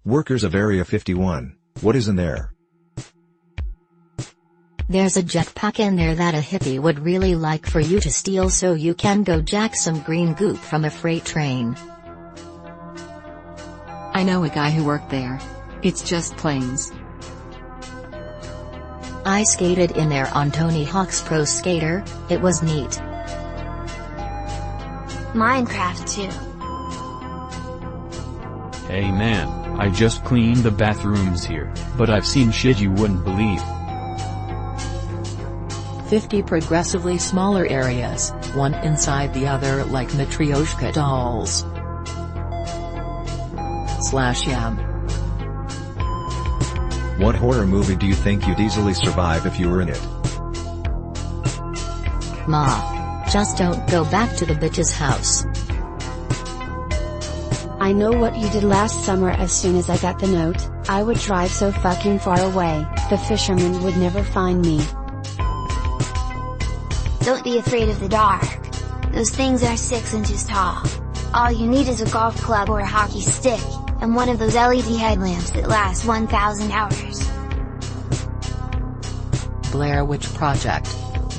Workers of Area 51, what is in there? There's a jetpack in there that a hippie would really like for you to steal so you can go jack some green goop from a freight train. I know a guy who worked there. It's just planes. I skated in there on Tony Hawk's Pro Skater, it was neat. Minecraft too. Hey man, I just cleaned the bathrooms here, but I've seen shit you wouldn't believe. 50 progressively smaller areas, one inside the other like Matryoshka dolls. /yam. What horror movie do you think you'd easily survive if you were in it? Ma. Just don't go back to the bitch's house. I know what you did last summer. As soon as I got the note, I would drive so fucking far away, the fishermen would never find me. Don't be afraid of the dark. Those things are 6 inches tall. All you need is a golf club or a hockey stick, and one of those LED headlamps that last 1,000 hours. Blair Witch Project.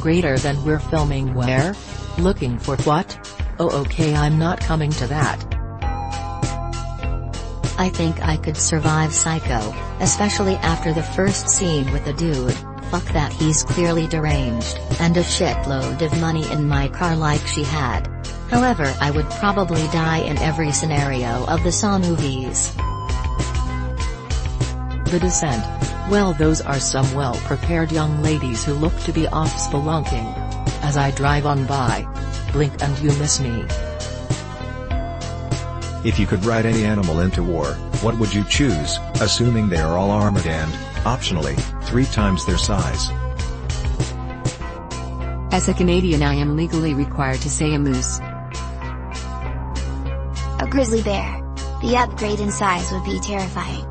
Greater than we're filming where? Looking for what? Oh okay, I'm not coming to that. I think I could survive Psycho, especially after the first scene with the dude. Fuck that, he's clearly deranged, and a shitload of money in my car like she had. However, I would probably die in every scenario of the Saw movies. The Descent. Well, those are some well-prepared young ladies who look to be off spelunking. As I drive on by. Blink and you miss me. If you could ride any animal into war, what would you choose, assuming they are all armored and, optionally, 3 times their size? As a Canadian, I am legally required to say a moose. A grizzly bear. The upgrade in size would be terrifying.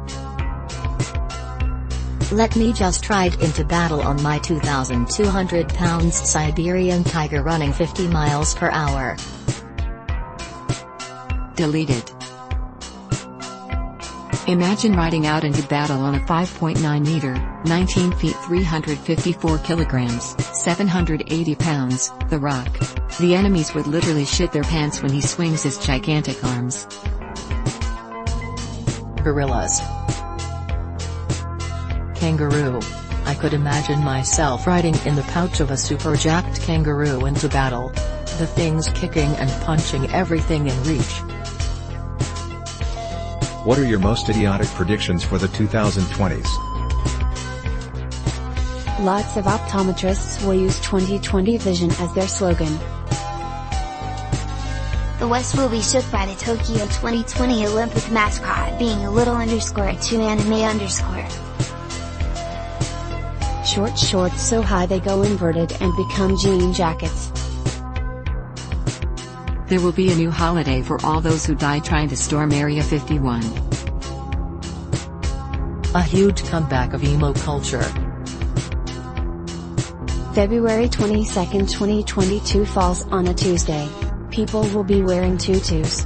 Let me just ride into battle on my 2,200 pounds Siberian tiger running 50 miles per hour. Deleted. Imagine riding out into battle on a 5.9 meter, 19 feet 354 kilograms, 780 pounds, The Rock. The enemies would literally shit their pants when he swings his gigantic arms. Gorillas. Kangaroo. I could imagine myself riding in the pouch of a super jacked kangaroo into battle. The thing's kicking and punching everything in reach. What are your most idiotic predictions for the 2020s? Lots of optometrists will use 2020 vision as their slogan. The West will be shook by the Tokyo 2020 Olympic mascot being a little underscore to anime underscore. Short shorts so high they go inverted and become jean jackets. There will be a new holiday for all those who died trying to storm Area 51. A huge comeback of emo culture. February 22nd, 2022 falls on a Tuesday. People will be wearing tutus.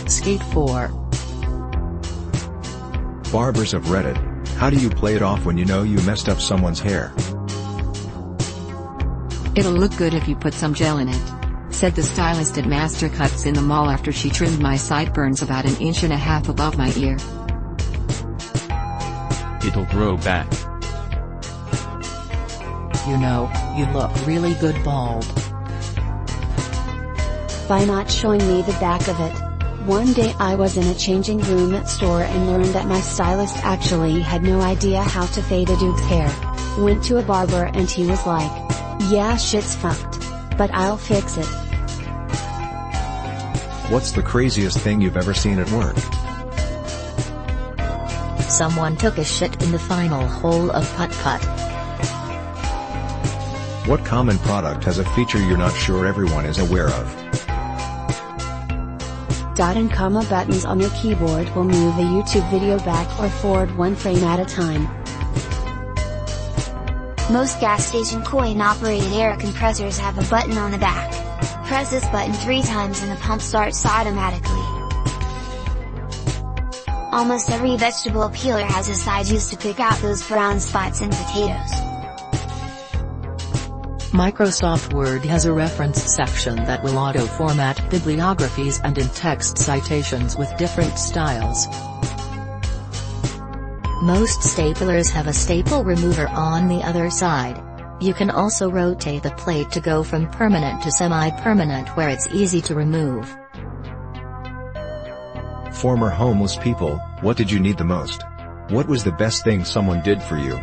Skate 4. Barbers of Reddit. How do you play it off when you know you messed up someone's hair? It'll look good if you put some gel in it, said the stylist at Master Cuts in the mall after she trimmed my sideburns about 1.5 inches above my ear. It'll grow back. You know, you look really good bald. By not showing me the back of it. One day I was in a changing room at store and learned that my stylist actually had no idea how to fade a dude's hair. Went to a barber and he was like, "Yeah, shit's fucked. But I'll fix it." What's the craziest thing you've ever seen at work? Someone took a shit in the final hole of putt-putt. What common product has a feature you're not sure everyone is aware of? Dot and comma buttons on your keyboard will move a YouTube video back or forward 1 frame at a time. Most gas station coin-operated air compressors have a button on the back. Press this button 3 times and the pump starts automatically. Almost every vegetable peeler has a side used to pick out those brown spots in potatoes. Microsoft Word has a reference section that will auto-format bibliographies and in-text citations with different styles. Most staplers have a staple remover on the other side. You can also rotate the plate to go from permanent to semi-permanent where it's easy to remove. Former homeless people, what did you need the most? What was the best thing someone did for you?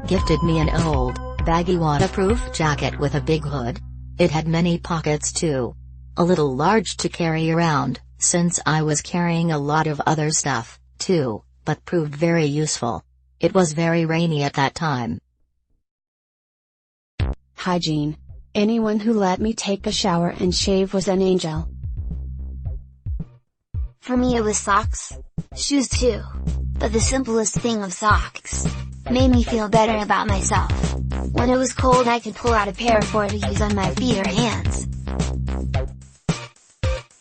Gifted me an old, baggy waterproof jacket with a big hood. It had many pockets too. A little large to carry around, since I was carrying a lot of other stuff, too, but proved very useful. It was very rainy at that time. Hygiene. Anyone who let me take a shower and shave was an angel. For me it was socks. Shoes too. But the simplest thing of socks made me feel better about myself. When it was cold I could pull out a pair for to use on my feet or hands.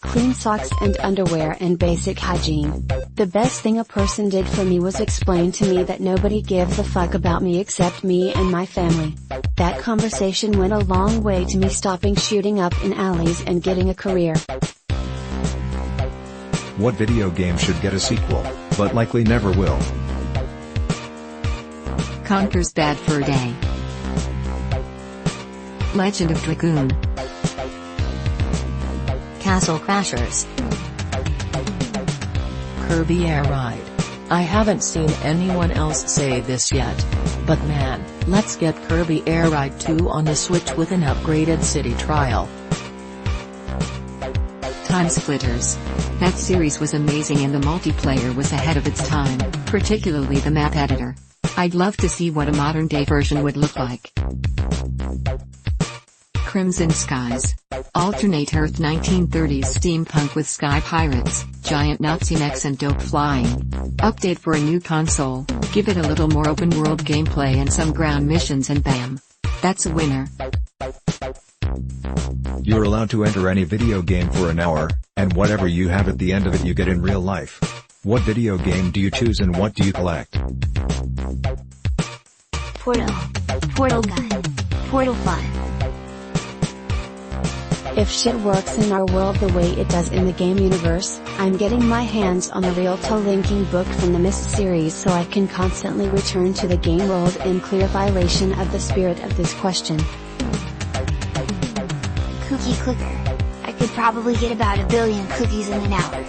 Clean socks and underwear and basic hygiene. The best thing a person did for me was explain to me that nobody gives a fuck about me except me and my family. That conversation went a long way to me stopping shooting up in alleys and getting a career. What video game should get a sequel, but likely never will? Conker's Bad Fur Day. Legend of Dragoon. Castle Crashers. Kirby Air Ride. I haven't seen anyone else say this yet. But man, let's get Kirby Air Ride 2 on the Switch with an upgraded city trial. Time Splitters. That series was amazing and the multiplayer was ahead of its time, particularly the map editor. I'd love to see what a modern-day version would look like. Crimson Skies. Alternate Earth 1930s steampunk with sky pirates, giant Nazi mechs and dope flying. Update for a new console, give it a little more open-world gameplay and some ground missions and bam. That's a winner. You're allowed to enter any video game for an hour, and whatever you have at the end of it you get in real life. What video game do you choose and what do you collect? Portal Gun. Portal Fun. If shit works in our world the way it does in the game universe, I'm getting my hands on a Realto linking book from the Mist series so I can constantly return to the game world in clear violation of the spirit of this question. Cookie Clicker. I could probably get about 1 billion cookies in an hour.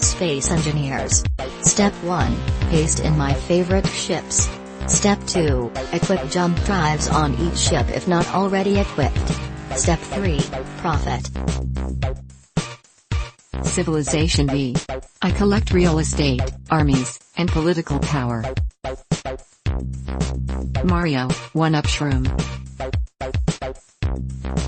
Space Engineers. Step 1, paste in my favorite ships. Step 2, equip jump drives on each ship if not already equipped. Step 3, profit. Civilization V. I collect real estate, armies, and political power. Mario, 1-up shroom.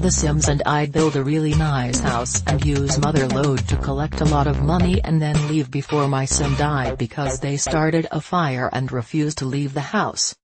The Sims and I build a really nice house and use Motherlode to collect a lot of money and then leave before my Sim died because they started a fire and refused to leave the house.